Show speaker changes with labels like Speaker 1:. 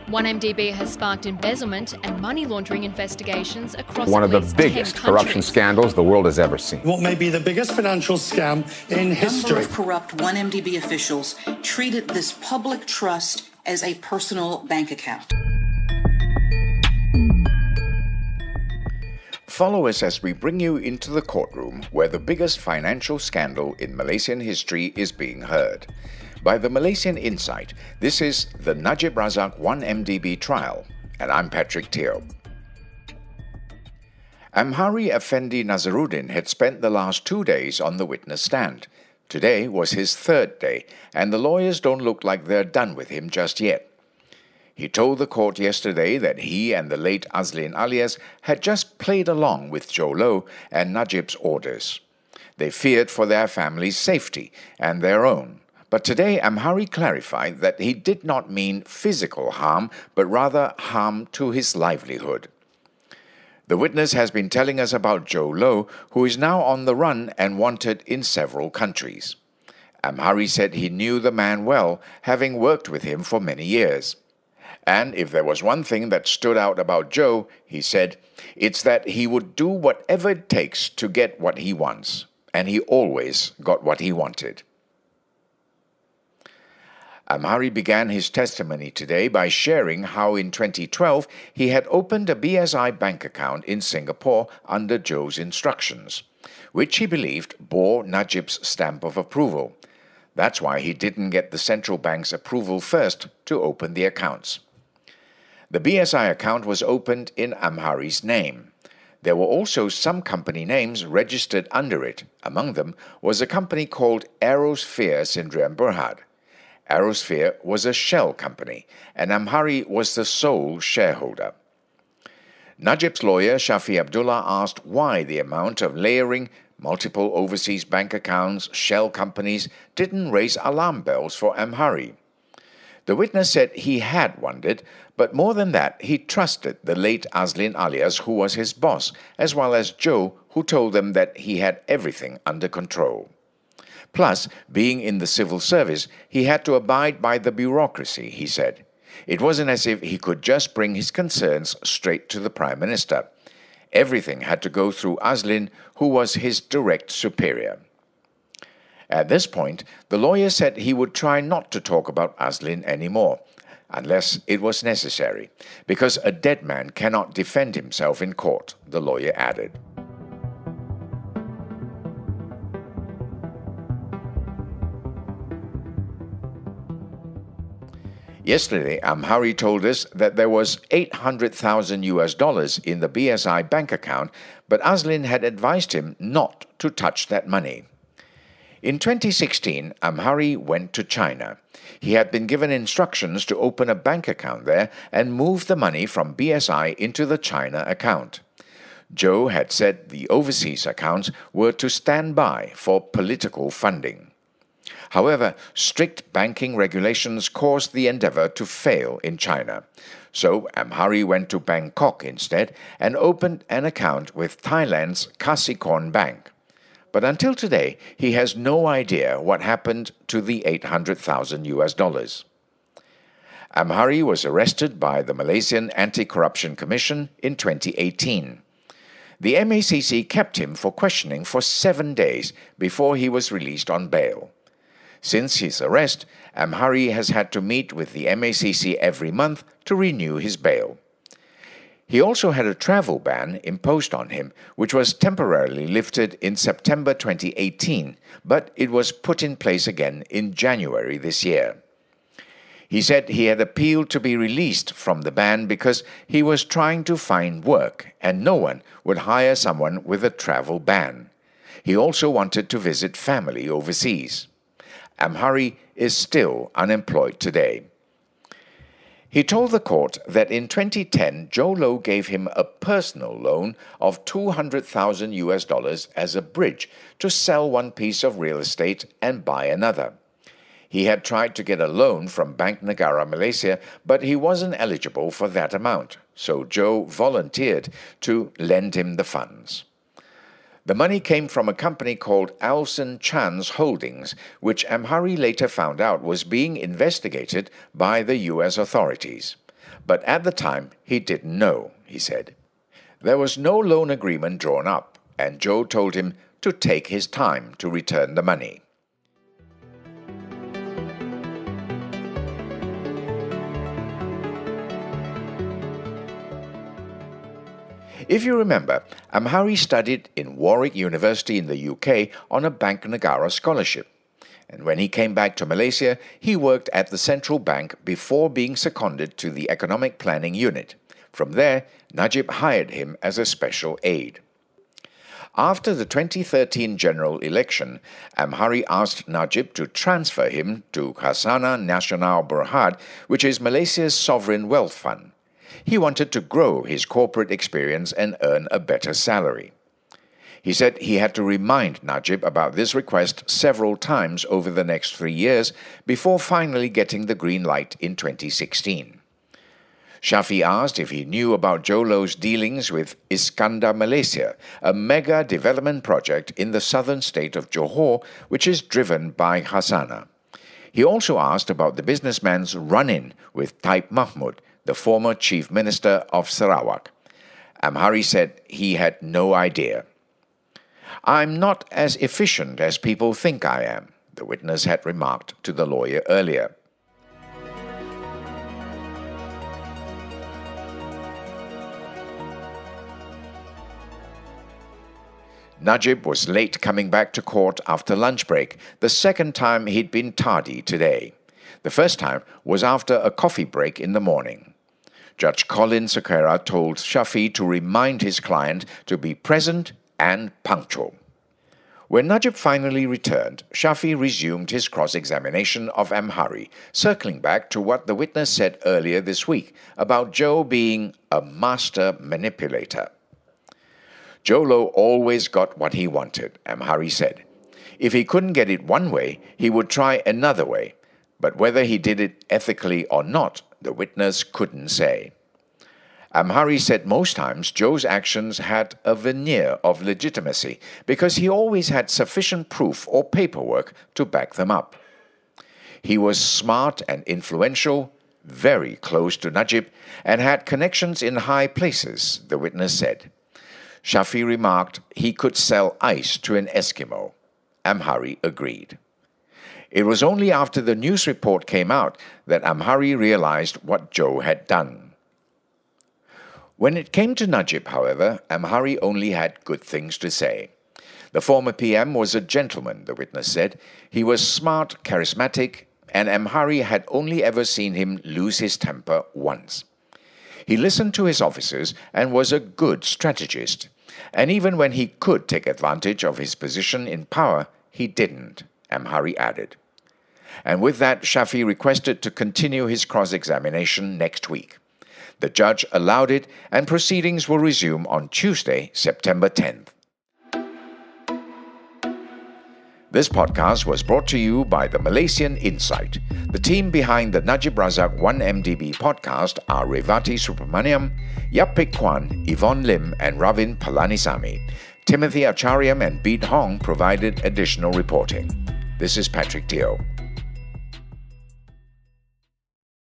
Speaker 1: 1MDB has sparked embezzlement and money laundering investigations across
Speaker 2: one of the
Speaker 1: at least
Speaker 2: biggest
Speaker 1: 10
Speaker 2: corruption
Speaker 1: countries.
Speaker 2: scandals the world has ever seen.
Speaker 3: What may be the biggest financial scam in history.
Speaker 4: A number of corrupt 1MDB officials treated this public trust as a personal bank account.
Speaker 5: Follow us as we bring you into the courtroom where the biggest financial scandal in Malaysian history is being heard. By the Malaysian Insight, this is the Najib Razak 1MDB trial, and I'm Patrick Teo. Amhari Effendi Nazaruddin had spent the last 2 days on the witness stand. Today was his third day, and the lawyers don't look like they're done with him just yet. He told the court yesterday that he and the late Azlin alias had just played along with Jho Low and Najib's orders. They feared for their family's safety and their own. But today Amhari clarified that he did not mean physical harm, but rather harm to his livelihood. The witness has been telling us about Jho Low, who is now on the run and wanted in several countries. Amhari said he knew the man well, having worked with him for many years. And if there was one thing that stood out about Jho, he said, it's that he would do whatever it takes to get what he wants. And he always got what he wanted. Amhari began his testimony today by sharing how in 2012 he had opened a BSI bank account in Singapore under Jho's instructions, which he believed bore Najib's stamp of approval. That's why he didn't get the central bank's approval first to open the accounts. The BSI account was opened in Amhari's name. There were also some company names registered under it. Among them was a company called Aerosphere Sdn Bhd. Aerosphere was a shell company, and Amhari was the sole shareholder. Najib's lawyer, Shafi Abdullah, asked why the amount of layering, multiple overseas bank accounts, shell companies didn't raise alarm bells for Amhari. The witness said he had wondered, but more than that, he trusted the late Azlin alias, who was his boss, as well as Jho, who told them that he had everything under control. Plus, being in the civil service, he had to abide by the bureaucracy, he said. It wasn't as if he could just bring his concerns straight to the Prime Minister. Everything had to go through Azlin, who was his direct superior. At this point, the lawyer said he would try not to talk about Azlin anymore, unless it was necessary, because a dead man cannot defend himself in court, the lawyer added. Yesterday, Amhari told us that there was $800,000 in the BSI bank account, but Azlin had advised him not to touch that money. In 2016, Amhari went to China. He had been given instructions to open a bank account there and move the money from BSI into the China account. Jho had said the overseas accounts were to stand by for political funding. However, strict banking regulations caused the endeavor to fail in China. So Amhari went to Bangkok instead and opened an account with Thailand's Kasikorn Bank. But until today, he has no idea what happened to the $800,000. Amhari was arrested by the Malaysian Anti-Corruption Commission in 2018. The MACC kept him for questioning for 7 days before he was released on bail. Since his arrest, Amhari has had to meet with the MACC every month to renew his bail. He also had a travel ban imposed on him, which was temporarily lifted in September 2018, but it was put in place again in January this year. He said he had appealed to be released from the ban because he was trying to find work and no one would hire someone with a travel ban. He also wanted to visit family overseas. Amhari is still unemployed today. He told the court that in 2010, Jho Low gave him a personal loan of $200,000 as a bridge to sell one piece of real estate and buy another. He had tried to get a loan from Bank Negara Malaysia, but he wasn't eligible for that amount, so Jho volunteered to lend him the funds. The money came from a company called Alson Chan's Holdings, which Amhari later found out was being investigated by the U.S. authorities. but at the time he didn't know, he said. There was no loan agreement drawn up, and Jho told him to take his time to return the money. If you remember, Amhari studied in Warwick University in the UK on a Bank Negara scholarship. And when he came back to Malaysia, he worked at the central bank before being seconded to the economic planning unit. From there, Najib hired him as a special aide. After the 2013 general election, Amhari asked Najib to transfer him to Khazanah Nasional Berhad, which is Malaysia's sovereign wealth fund. He wanted to grow his corporate experience and earn a better salary. He said he had to remind Najib about this request several times over the next 3 years before finally getting the green light in 2016. Shafi asked if he knew about Jho Low's dealings with Iskandar Malaysia, a mega development project in the southern state of Johor, which is driven by Khazanah. He also asked about the businessman's run-in with Taib Mahmud, the former chief minister of Sarawak. Amhari said he had no idea. "I'm not as efficient as people think I am," the witness had remarked to the lawyer earlier. Najib was late coming back to court after lunch break, the second time he'd been tardy today. The first time was after a coffee break in the morning. Judge Colin Sekera told Shafi to remind his client to be present and punctual. When Najib finally returned, Shafi resumed his cross-examination of Amhari, circling back to what the witness said earlier this week about Jho being a master manipulator. Jho Low always got what he wanted, Amhari said. If he couldn't get it one way, he would try another way, but whether he did it ethically or not, the witness couldn't say. Amhari said most times Jho's actions had a veneer of legitimacy because he always had sufficient proof or paperwork to back them up. He was smart and influential, very close to Najib, and had connections in high places, the witness said. Shafi remarked he could sell ice to an Eskimo. Amhari agreed. It was only after the news report came out that Amhari realized what Jho had done. When it came to Najib, however, Amhari only had good things to say. The former PM was a gentleman, the witness said. He was smart, charismatic, and Amhari had only ever seen him lose his temper once. He listened to his officers and was a good strategist. And even when he could take advantage of his position in power, he didn't, Amhari added. And with that, Shafi requested to continue his cross-examination next week. The judge allowed it, and proceedings will resume on Tuesday, September 10th. This podcast was brought to you by the Malaysian Insight. The team behind the Najib Razak 1MDB podcast are Revati Subramaniam, Yapik Kwan, Yvonne Lim, and Ravin Palanisamy. Timothy Acharyam and Beat Hong provided additional reporting. This is Patrick Teo.